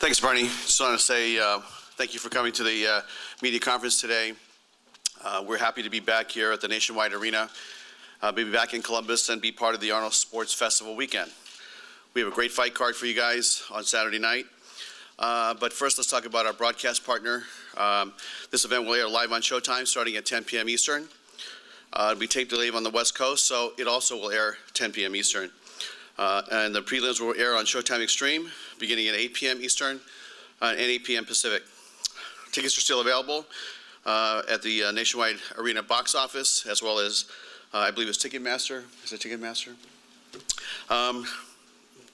Thanks, Bernie. Just want to say thank you for coming to the media conference today. We're happy to be back here at the Nationwide Arena, be back in Columbus, and be part of the Arnold Sports Festival weekend. We have a great fight card for you guys on Saturday night. But first, let's talk about our broadcast partner. This event will air live on Showtime starting at 10 p.m. Eastern. It'll be taped live on the West Coast, so it also will air 10 p.m. Eastern. And the prelims will air on Showtime Extreme beginning at 8 p.m. Eastern and 8 p.m. Pacific. Tickets are still available at the Nationwide Arena box office, as well as, I believe it's Ticketmaster. Is it Ticketmaster?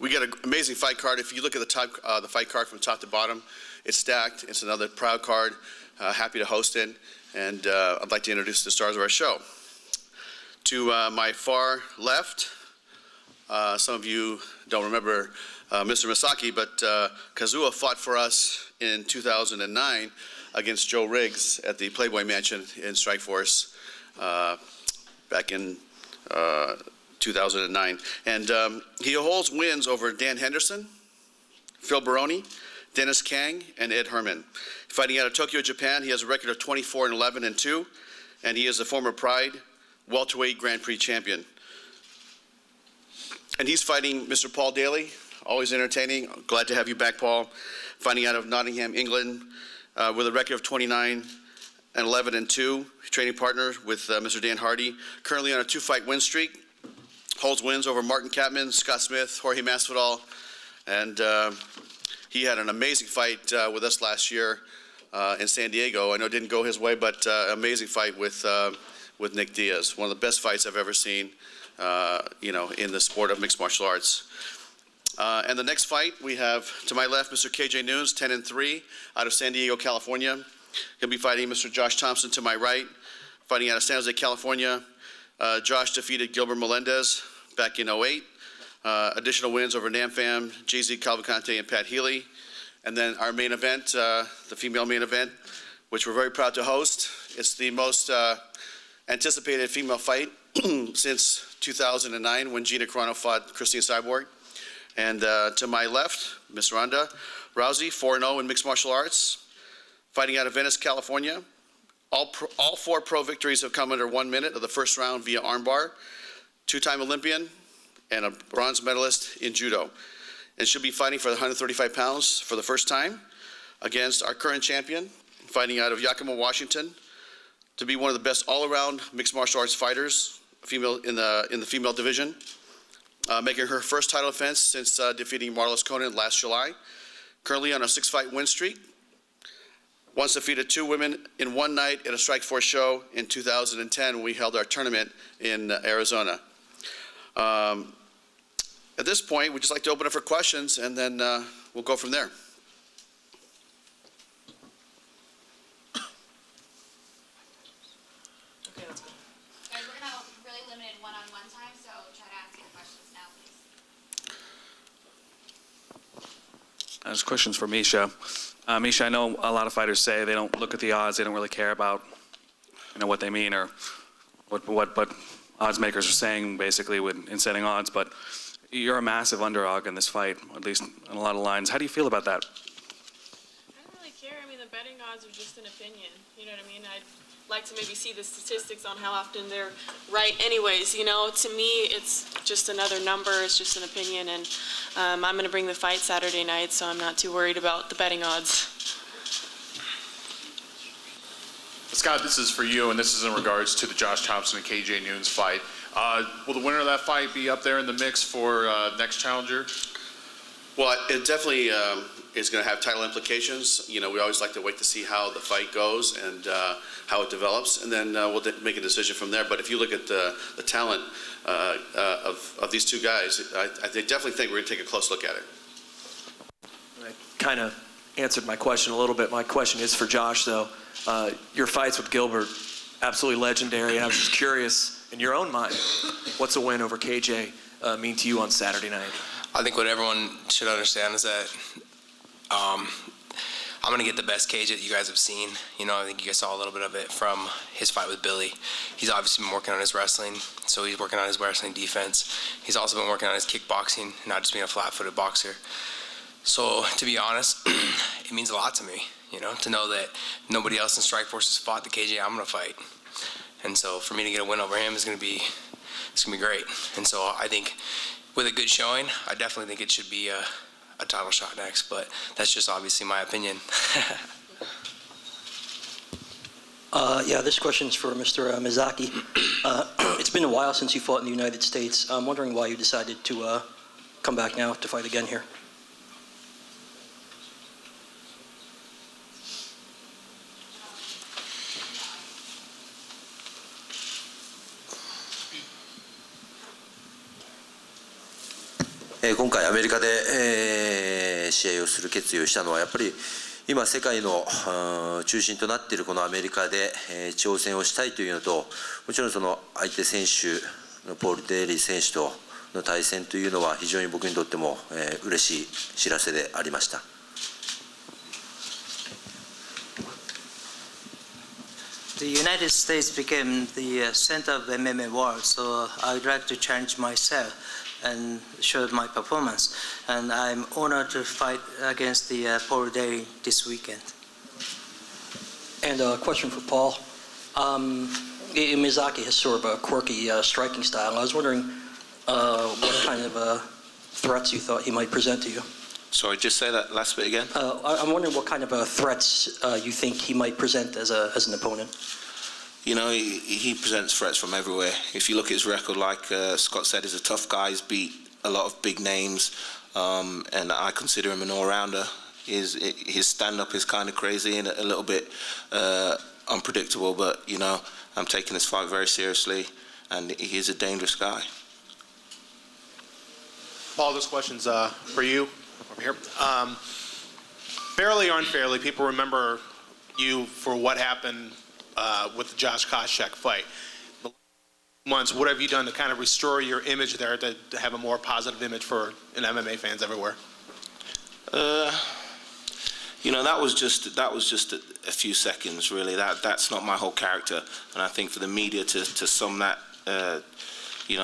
We got an amazing fight card. If you look at the fight card from top to bottom, it's stacked. It's another proud card. Happy to host it. And I'd like to introduce the stars of our show. To my far left, some of you don't remember Mr. Misaki, but Kazuha fought for us in 2009 against Joe Riggs at the Playboy Mansion in Strikeforce back in 2009. And he holds wins over Dan Henderson, Phil Baroni, Dennis Kang, and Ed Herman. Fighting out of Tokyo, Japan, he has a record of 24-11-2, and he is a former Pride welterweight Grand Prix champion. And he's fighting Mr. Paul Daly, always entertaining. Glad to have you back, Paul. Fighting out of Nottingham, England, with a record of 29-11-2, training partner with Mr. Dan Hardy. Currently on a 2-fight win streak. Holds wins over Martin Kapman, Scott Smith, Jorge Masvidal, and he had an amazing fight with us last year in San Diego. I know it didn't go his way, but amazing fight with Nick Diaz. One of the best fights I've ever seen. In the sport of mixed martial arts. And the next fight, we have, to my left, Mr. KJ Nunes, 10-3, out of San Diego, California. He'll be fighting Mr. Josh Thompson to my right, fighting out of San Jose, California. Josh defeated Gilbert Melendez back in 2008. Additional wins over Namfam, JZ Cavalcante, and Pat Healy. And then our main event, the female main event, which we're very proud to host. It's the most anticipated female fight since 2009 when Gina Carano fought Christine Cyborg. And to my left, Miss Ronda Rousey, 4-0 in mixed martial arts, fighting out of Venice, California. All 4 pro victories have come under 1 minute of the first round via armbar. 2-time Olympian and a bronze medalist in judo. And she'll be fighting for the 135 pounds for the first time against our current champion, fighting out of Yakima, Washington, to be one of the best all-around mixed martial arts fighters, female in the female division, making her first title defense since defeating Marlos Conan last July. Currently on a 6-fight win streak. Once defeated 2 women in one night at a Strikeforce show in 2010 when we held our tournament in Arizona. At this point, we'd just like to open up for questions, and then we'll go from there. There's questions for Misha. Misha, I know a lot of fighters say they don't look at the odds, they don't really care about what they mean or what odds makers are saying basically in setting odds, but you're a massive underdog in this fight, at least on a lot of lines. How do you feel about that? I don't really care. I mean, the betting odds are just an opinion. You know what I mean? I'd like to maybe see the statistics on how often they're right anyways. To me, it's just another number. It's just an opinion, and I'm going to bring the fight Saturday night, so I'm not too worried about the betting odds. Scott, this is for you, and this is in regards to the Josh Thompson and KJ Nunes fight. Will the winner of that fight be up there in the mix for next challenger? Well, it definitely is going to have title implications. We always like to wait to see how the fight goes and how it develops, and then we'll make a decision from there. But if you look at the talent of these 2 guys, I definitely think we're going to take a close look at it. I kind of answered my question a little bit. My question is for Josh, though. Your fights with Gilbert, absolutely legendary, and I was just curious, in your own mind, what's a win over KJ mean to you on Saturday night? I think what everyone should understand is that I'm going to get the best KJ that you guys have seen. I think you guys saw a little bit of it from his fight with Billy. He's obviously been working on his wrestling, so he's working on his wrestling defense. He's also been working on his kickboxing, not just being a flat-footed boxer. So to be honest, it means a lot to me, to know that nobody else in Strikeforce has fought the KJ I'm going to fight. And so for me to get a win over him it's going to be great. And so I think with a good showing, I definitely think it should be a title shot next, but that's just obviously my opinion. Yeah, this question's for Mr. Mizaki. It's been a while since you fought in the United States. I'm wondering why you decided to come back now to fight again here.「今回アメリカで試合をする決意をしたのはやっぱり今世界の中心となっているこのアメリカで挑戦をしたいというのと、もちろんその相手選手のポール・デーリー選手との対戦というのは非常に僕にとっても嬉しい知らせでありました。The United States became the center of the MMA world, so I'd like to challenge myself and show my performance. And I'm honored to fight against the Paul Daly this weekend. And a question for Paul. Mizaki has sort of a quirky striking style. I was wondering what kind of threats you thought he might present to you. Sorry, just say that last bit again. I'm wondering what kind of threats you think he might present as an opponent. He presents threats from everywhere. If you look at his record, like Scott said, he's a tough guy. He's beat a lot of big names, and I consider him an all-rounder. His stand-up is kind of crazy and a little bit unpredictable, but, I'm taking this fight very seriously, and he's a dangerous guy. Paul, this question's for you over here. Fairly or unfairly, people remember you for what happened with the Josh Koscheck fight. The months, what have you done to kind of restore your image there, to have a more positive image for MMA fans everywhere? That was just a few seconds, really. That's not my whole character, and I think for the media to sum that, a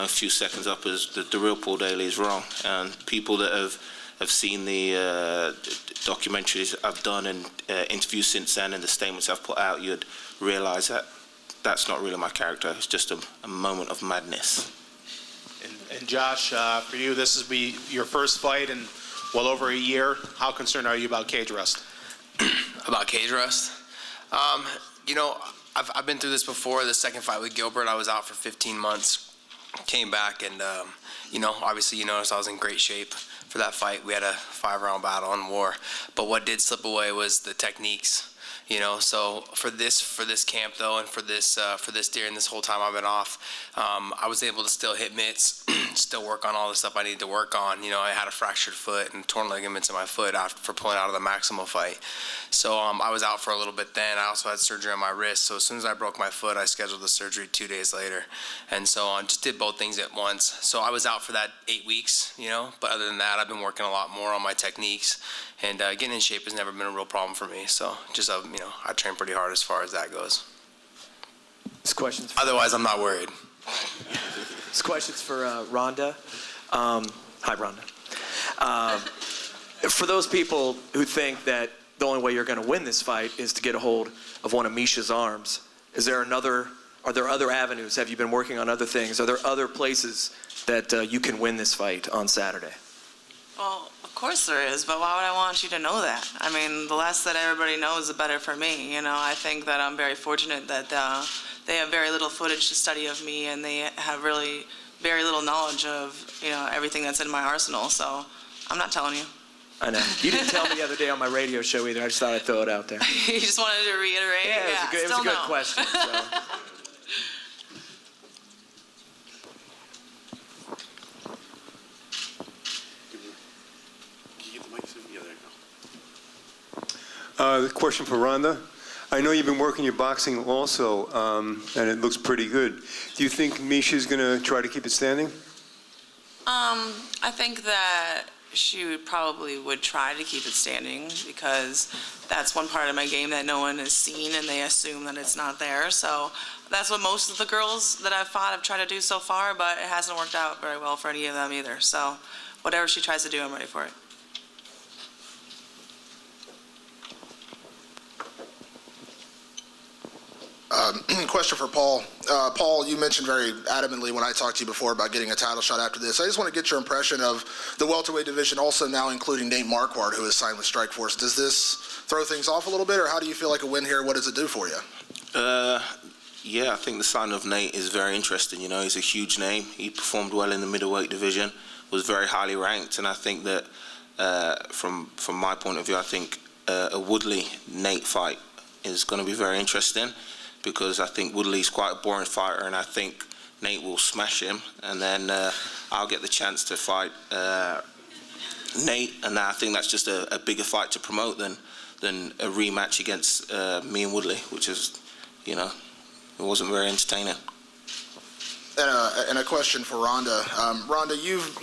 few seconds up as the real Paul Daly is wrong. And people that have seen the documentaries I've done and interviews since then and the statements I've put out, you'd realize that that's not really my character. It's just a moment of madness. And Josh, for you, this will be your first fight in well over a year. How concerned are you about cage rest? About cage rest? I've been through this before. The second fight with Gilbert, I was out for 15 months. Came back and, obviously you noticed I was in great shape for that fight. We had a 5-round battle in war. But what did slip away was the techniques. So for this camp though, and for this during this whole time I've been off, I was able to still hit mitts, still work on all the stuff I needed to work on. I had a fractured foot and torn ligaments in my foot for pulling out of the Maximo fight. So I was out for a little bit then. I also had surgery on my wrist. So as soon as I broke my foot, I scheduled the surgery 2 days later. And so I just did both things at once. So I was out for that 8 weeks, but other than that, I've been working a lot more on my techniques. And getting in shape has never been a real problem for me. So just, I train pretty hard as far as that goes. This question's Otherwise, I'm not worried. This question's for Rhonda. Hi, Rhonda. For those people who think that the only way you're going to win this fight is to get a hold of one of Misha's arms, are there other avenues? Have you been working on other things? Are there other places that you can win this fight on Saturday? Well, of course there is, but why would I want you to know that? I mean, the less that everybody knows, the better for me. I think that I'm very fortunate that they have very little footage to study of me, and they have really very little knowledge of, everything that's in my arsenal. So I'm not telling you. I know. You didn't tell me the other day on my radio show either. I just thought I'd throw it out there. You just wanted to reiterate? Yeah, it was a good question. So. The question for Rhonda. I know you've been working your boxing also, and it looks pretty good. Do you think Misha's going to try to keep it standing? I think that she probably would try to keep it standing because that's one part of my game that no one has seen, and they assume that it's not there. So that's what most of the girls that I've fought have tried to do so far, but it hasn't worked out very well for any of them either. So whatever she tries to do, I'm ready for it. Question for Paul. Paul, you mentioned very adamantly when I talked to you before about getting a title shot after this. I just want to get your impression of the welterweight division, also now including Nate Marquardt, who is signed with Strikeforce. Does this throw things off a little bit, or how do you feel like a win here? What does it do for you? Yeah, I think the signing of Nate is very interesting. You know, he's a huge name. He performed well in the middleweight division, was very highly ranked, and I think that from my point of view, I think a Woodley-Nate fight is going to be very interesting, because I think Woodley's quite a boring fighter, and I think Nate will smash him, and then I'll get the chance to fight Nate, and I think that's just a bigger fight to promote than a rematch against me and Woodley, which is, you know, it wasn't very entertaining. And a question for Ronda. Ronda, you've,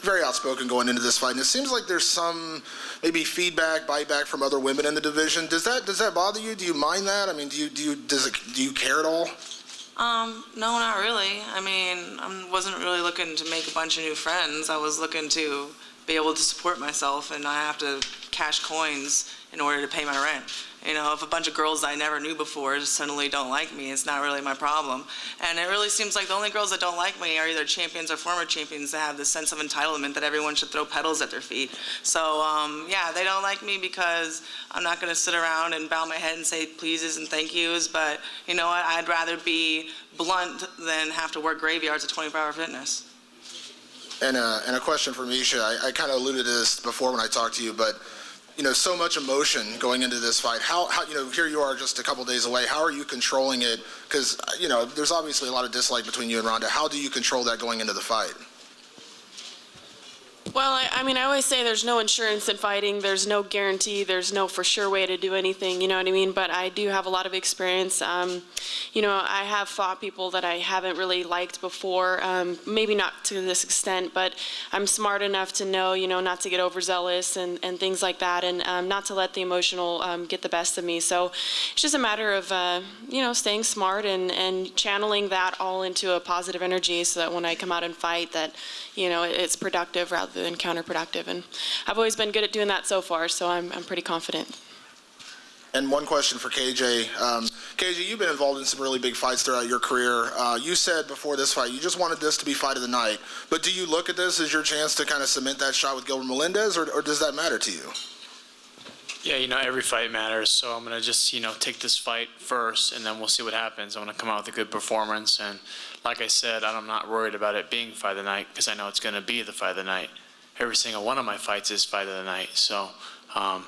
very outspoken going into this fight, and it seems like there's some maybe feedback, bite back from other women in the division. Does that bother you? Do you mind that? I mean, do you care at all? No, not really. I mean, I wasn't really looking to make a bunch of new friends. I was looking to be able to support myself and not have to cash coins in order to pay my rent. You know, if a bunch of girls I never knew before just suddenly don't like me, it's not really my problem. And it really seems like the only girls that don't like me are either champions or former champions that have this sense of entitlement that everyone should throw petals at their feet. So, yeah, they don't like me because I'm not going to sit around and bow my head and say pleases and thank yous, but you know what, I'd rather be blunt than have to work graveyards at 24-hour fitness. And a question for Misha. I kind of alluded to this before when I talked to you, but so much emotion going into this fight. How here you are just a couple days away. How are you controlling it? Because, there's obviously a lot of dislike between you and Ronda. How do you control that going into the fight? Well, I mean, I always say there's no insurance in fighting. There's no guarantee. There's no for sure way to do anything, you know what I mean? But I do have a lot of experience. I have fought people that I haven't really liked before, maybe not to this extent, but I'm smart enough to know, not to get overzealous and things like that, and not to let the emotional get the best of me. So it's just a matter of, staying smart and channeling that all into a positive energy so that when I come out and fight that, it's productive rather than counterproductive. And I've always been good at doing that so far, so I'm pretty confident. And one question for KJ. KJ, you've been involved in some really big fights throughout your career. You said before this fight, you just wanted this to be fight of the night. But do you look at this as your chance to kind of cement that shot with Gilbert Melendez, or does that matter to you? Yeah, every fight matters, so I'm going to just, take this fight first, and then we'll see what happens. I'm going to come out with a good performance, and like I said, I'm not worried about it being fight of the night, because I know it's going to be the fight of the night. Every single one of my fights is fight of the night, so I'm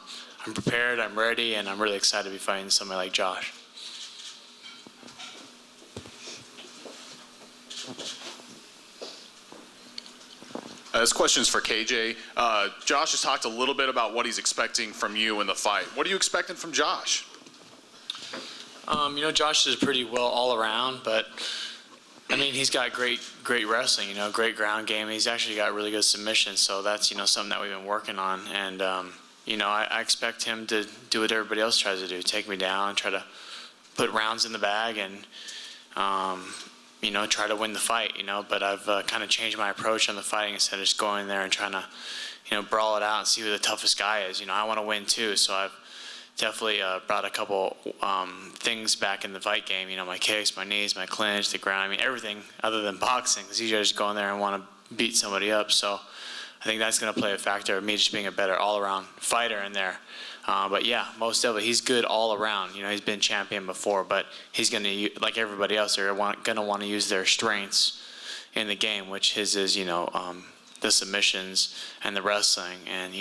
prepared, I'm ready, and I'm really excited to be fighting somebody like Josh. This question is for KJ. Josh has talked a little bit about what he's expecting from you in the fight. What are you expecting from Josh? Josh is pretty well all around, but I mean, he's got great wrestling, great ground game. He's actually got really good submissions, so that's, something that we've been working on. And, I expect him to do what everybody else tries to do, take me down, try to put rounds in the bag and, try to win the fight, But I've kind of changed my approach on the fighting instead of just going there and trying to, brawl it out and see who the toughest guy is. I want to win too, so I've definitely brought a couple things back in the fight game. My kicks, my knees, my clinch, the ground. I mean, everything other than boxing. Because usually I just go in there and want to beat somebody up. So I think that's going to play a factor of me just being a better all-around fighter in there. But yeah, most definitely, he's good all around. He's been champion before, but he's going to, like everybody else, they're going to want to use their strengths in the game, which his is, the submissions and the wrestling, and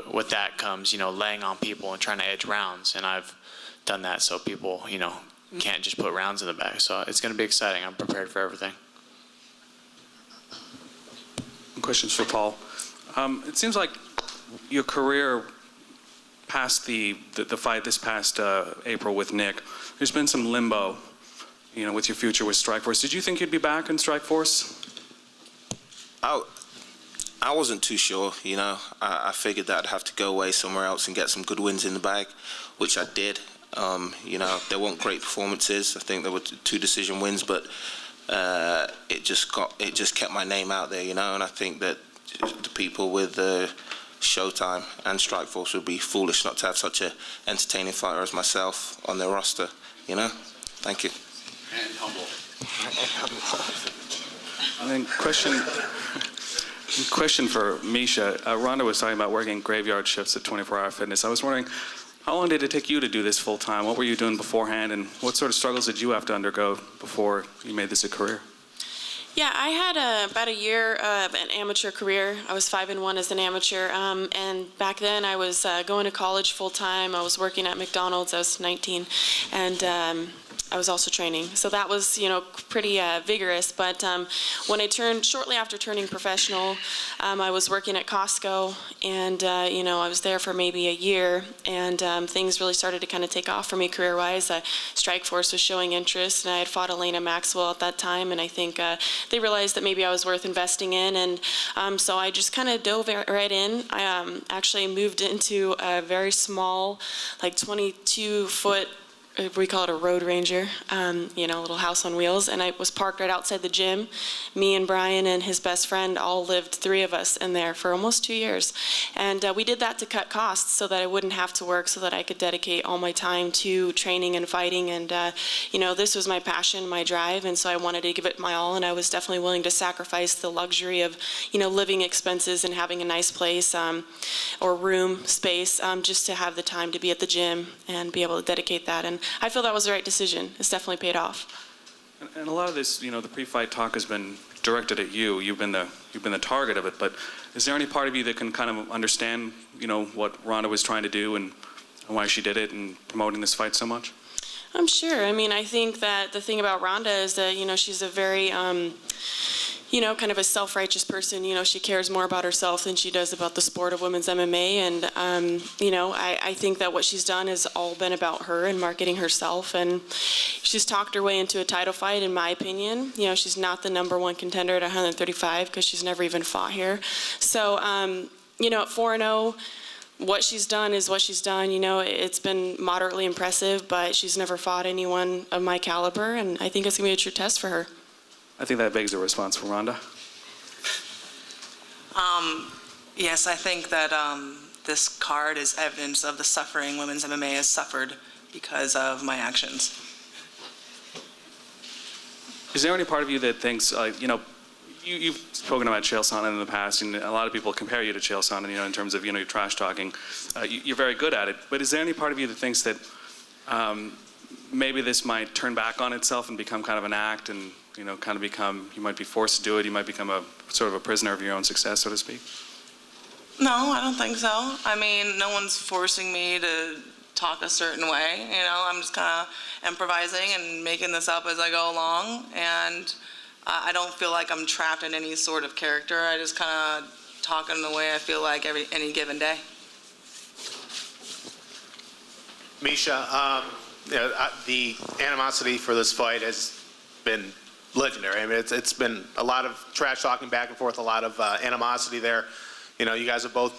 with that comes laying on people and trying to edge rounds, and I've done that so people can't just put rounds in the bag. So it's going to be exciting. I'm prepared for everything. Questions for Paul. It seems like your career past the fight this past April with Nick, there's been some limbo with your future with Strikeforce. Did you think you'd be back in Strikeforce? I wasn't too sure, I figured that I'd have to go away somewhere else and get some good wins in the bag, which I did. There weren't great performances. I think there were 2 decision wins, but it just kept my name out there, and I think that the people with Showtime and Strikeforce would be foolish not to have such an entertaining fighter as myself on their roster, Thank you. And humble. And then question for Misha. Rhonda was talking about working graveyard shifts at 24 Hour Fitness. I was wondering, how long did it take you to do this full time? What were you doing beforehand, and what sort of struggles did you have to undergo before you made this a career? Yeah, I had about a year of an amateur career. I was 5-1 as an amateur, and back then I was going to college full time. I was working at McDonald's. I was 19, and I was also training. So that was, pretty vigorous. But when I shortly after turning professional, I was working at Costco, and I was there for maybe a year, and things really started to kind of take off for me career-wise. Strikeforce was showing interest, and I had fought Elena Maxwell at that time, and I think they realized that maybe I was worth investing in, and so I just kind of dove right in. I actually moved into a very small, like 22-foot, we call it a road ranger, a little house on wheels, and I was parked right outside the gym. Me and Brian and his best friend all lived, 3 of us in there for almost 2 years. And we did that to cut costs so that I wouldn't have to work, so that I could dedicate all my time to training and fighting. And, this was my passion, my drive, and so I wanted to give it my all, and I was definitely willing to sacrifice the luxury of, living expenses and having a nice place or room space just to have the time to be at the gym and be able to dedicate that. And I feel that was the right decision. It's definitely paid off. And a lot of this, the pre-fight talk has been directed at you. You've been the target of it. But is there any part of you that can kind of understand, what Rhonda was trying to do and why she did it and promoting this fight so much? I'm sure. I think that the thing about Rhonda is that, she's a very, kind of a self-righteous person. She cares more about herself than she does about the sport of women's MMA. And, I think that what she's done has all been about her and marketing herself. And she's talked her way into a title fight, in my opinion. She's not the #1 contender at 135 because she's never even fought here. So, at 4-0, what she's done is what she's done. It's been moderately impressive, but she's never fought anyone of my caliber, and I think it's going to be a true test for her. I think that begs a response from Rhonda. Yes, I think that this card is evidence of the suffering women's MMA has suffered because of my actions. Is there any part of you that thinks, you've spoken about Chael Sonnen in the past, and a lot of people compare you to Chael Sonnen, in terms of, your trash talking. You're very good at it. But is there any part of you that thinks that maybe this might turn back on itself and become kind of an act and, you might be forced to do it, you might become a sort of a prisoner of your own success, so to speak? No, I don't think so. No one's forcing me to talk a certain way. I'm just kind of improvising and making this up as I go along. And I don't feel like I'm trapped in any sort of character. I just kind of talk in the way I feel like any given day. Misha, the animosity for this fight has been legendary. It's been a lot of trash talking back and forth, a lot of animosity there. You guys have both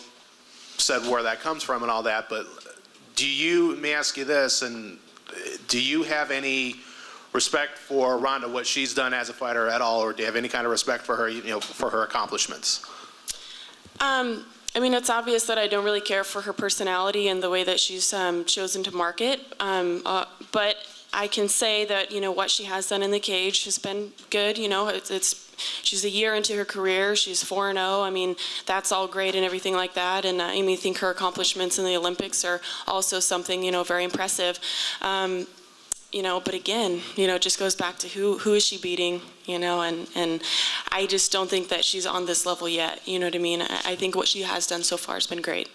said where that comes from and all that, but let me ask you this, and do you have any respect for Rhonda, what she's done as a fighter at all, or do you have any kind of respect for her, for her accomplishments? It's obvious that I don't really care for her personality and the way that she's chosen to market, but I can say that, what she has done in the cage has been good. She's a year into her career. She's 4-0. That's all great and everything like that. And I think her accomplishments in the Olympics are also something, very impressive. But again, it just goes back to who is she beating, and I just don't think that she's on this level yet. You know what I mean? I think what she has done so far has been great.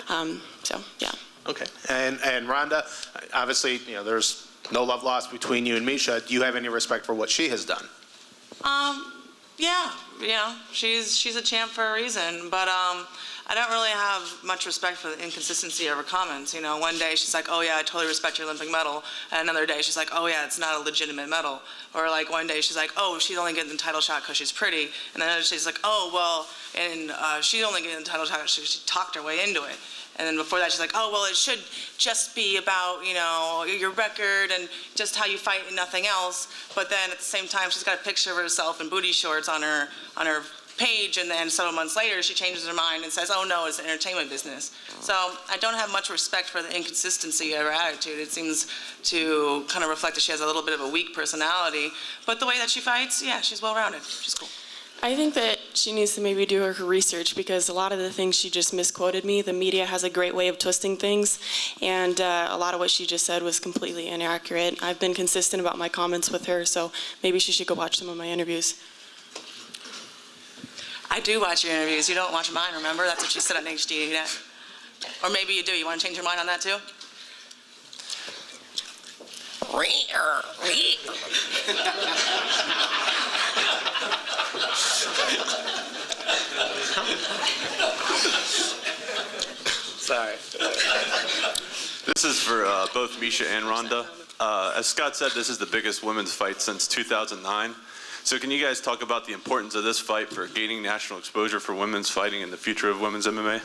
Yeah. Okay. And Rhonda, obviously, there's no love lost between you and Misha. Do you have any respect for what she has done? Yeah. She's a champ for a reason, but I don't really have much respect for the inconsistency of her comments. One day she's like, oh yeah, I totally respect your Olympic medal, and another day she's like, oh yeah, it's not a legitimate medal. Or like one day she's like, oh, she's only getting the title shot because she's pretty, and then another day she's like, oh well, and she's only getting the title shot because she talked her way into it. And then before that, she's like, oh, well, it should just be about, your record and just how you fight and nothing else. But then at the same time, she's got a picture of herself in booty shorts on her page, and then several months later she changes her mind and says, oh no, it's an entertainment business. So I don't have much respect for the inconsistency of her attitude. It seems to kind of reflect that she has a little bit of a weak personality, but the way that she fights, yeah, she's well-rounded. She's cool. I think that she needs to maybe do her research, because a lot of the things she just misquoted me. The media has a great way of twisting things, and a lot of what she just said was completely inaccurate. I've been consistent about my comments with her, so maybe she should go watch some of my interviews. I do watch your interviews. You don't watch mine, remember? That's what you said on HD. Or maybe you do. You want to change your mind on that too? Sorry. This is for both Misha and Rhonda. As Scott said, this is the biggest women's fight since 2009. So can you guys talk about the importance of this fight for gaining national exposure for women's fighting and the future of women's MMA?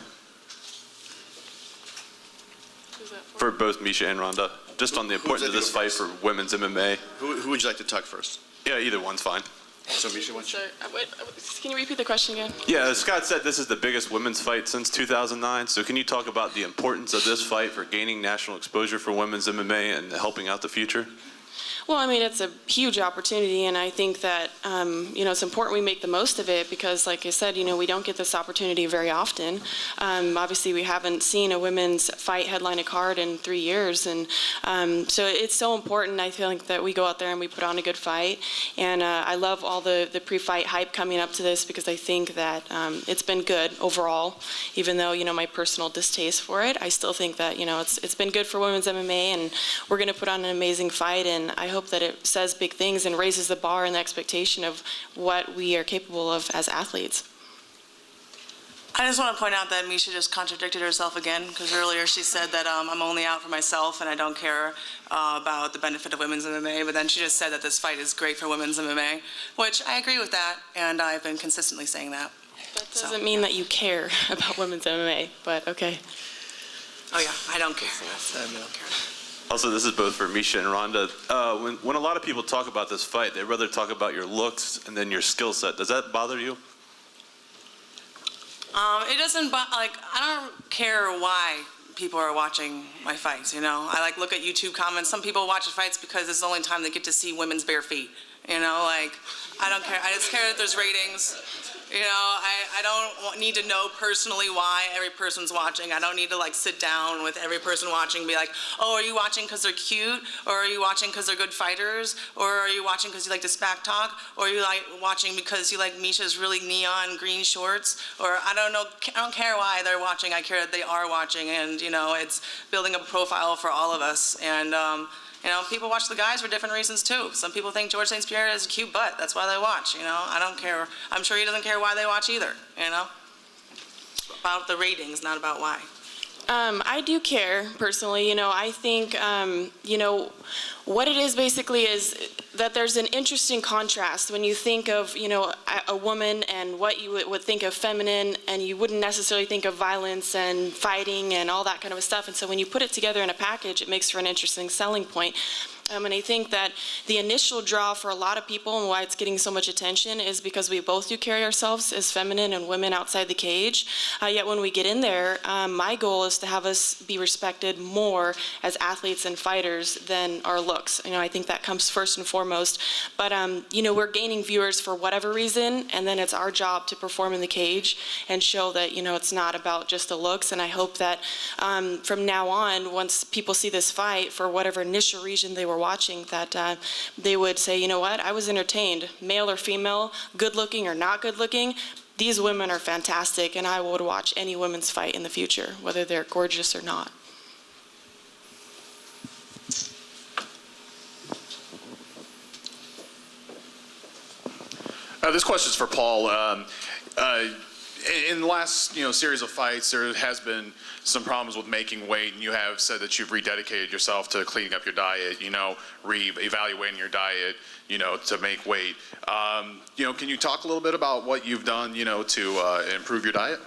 For both Misha and Rhonda. Just on the importance of this fight for women's MMA. Who would you like to talk first? Yeah, either one's fine. So Misha, why don't you? Can you repeat the question again? Yeah, as Scott said, this is the biggest women's fight since 2009. So can you talk about the importance of this fight for gaining national exposure for women's MMA and helping out the future? Well, I mean, it's a huge opportunity, and I think that, it's important we make the most of it, because, like I said, we don't get this opportunity very often. Obviously, we haven't seen a women's fight headline a card in 3 years, and so it's so important, I think, that we go out there and we put on a good fight. And I love all the pre-fight hype coming up to this, because I think that it's been good overall, even though, my personal distaste for it. I still think that, it's been good for women's MMA, and we're going to put on an amazing fight, and I hope that it says big things and raises the bar and the expectation of what we are capable of as athletes. I just want to point out that Misha just contradicted herself again, because earlier she said that I'm only out for myself and I don't care about the benefit of women's MMA, but then she just said that this fight is great for women's MMA, which I agree with that, and I've been consistently saying that. That doesn't mean that you care about women's MMA, but okay. Oh yeah, I don't care. I don't care. Also, this is both for Misha and Rhonda. When a lot of people talk about this fight, they'd rather talk about your looks and then your skill set. Does that bother you? It doesn't, I don't care why people are watching my fights, I look at YouTube comments. Some people watch the fights because it's the only time they get to see women's bare feet, I don't care. I just care that there's ratings. I don't need to know personally why every person's watching. I don't need to sit down with every person watching and be like, oh, are you watching because they're cute? Or are you watching because they're good fighters? Or are you watching because you like to smack talk? Or are you watching because you like Misha's really neon green shorts? Or I don't know. I don't care why they're watching. I care that they are watching, and it's building a profile for all of us. And people watch the guys for different reasons too. Some people think George St. Pierre has a cute butt. That's why they watch, I don't care. I'm sure he doesn't care why they watch either, About the ratings, not about why. I do care, personally. I think, what it is basically is that there's an interesting contrast when you think of, a woman and what you would think of feminine, and you wouldn't necessarily think of violence and fighting and all that kind of stuff. And so when you put it together in a package, it makes for an interesting selling point. And I think that the initial draw for a lot of people and why it's getting so much attention is because we both do carry ourselves as feminine and women outside the cage. Yet when we get in there, my goal is to have us be respected more as athletes and fighters than our looks. I think that comes first and foremost. But, we're gaining viewers for whatever reason, and then it's our job to perform in the cage and show that, it's not about just the looks. And I hope that from now on, once people see this fight, for whatever initial reason they were watching, that they would say, you know what, I was entertained, male or female, good looking or not good looking. These women are fantastic, and I would watch any women's fight in the future, whether they're gorgeous or not. This question is for Paul. In the last series of fights, there has been some problems with making weight, and you have said that you've rededicated yourself to cleaning up your diet, re-evaluating your diet, to make weight. Can you talk a little bit about what you've done, to improve your diet?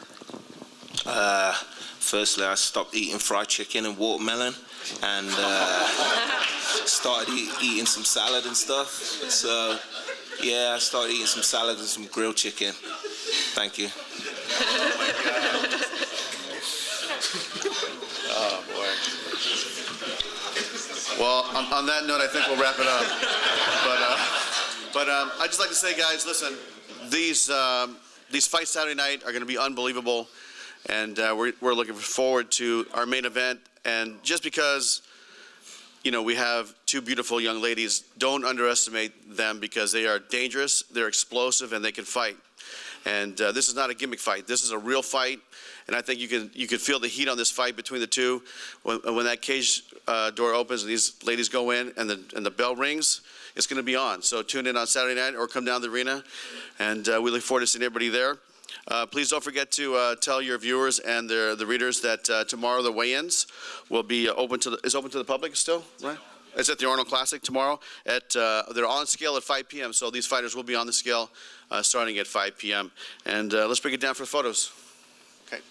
Firstly, I stopped eating fried chicken and watermelon, and started eating some salad and stuff. So, yeah, I started eating some salad and some grilled chicken. Thank you. Oh, boy. Well, on that note, I think we'll wrap it up. But I'd just like to say, guys, listen, these fights Saturday night are going to be unbelievable, and we're looking forward to our main event. And just because, you know, we have two beautiful young ladies, don't underestimate them because they are dangerous, they're explosive, and they can fight. And this is not a gimmick fight. This is a real fight, and I think you can feel the heat on this fight between the two. When that cage door opens and these ladies go in and the bell rings, it's going to be on. So tune in on Saturday night or come down to the arena, and we look forward to seeing everybody there. Please don't forget to tell your viewers and the readers that tomorrow the weigh-ins will be open to the public still, right? It's at the Arnold Classic tomorrow. They're on scale at 5 p.m. So these fighters will be on the scale starting at 5 p.m. And let's break it down for photos. Okay.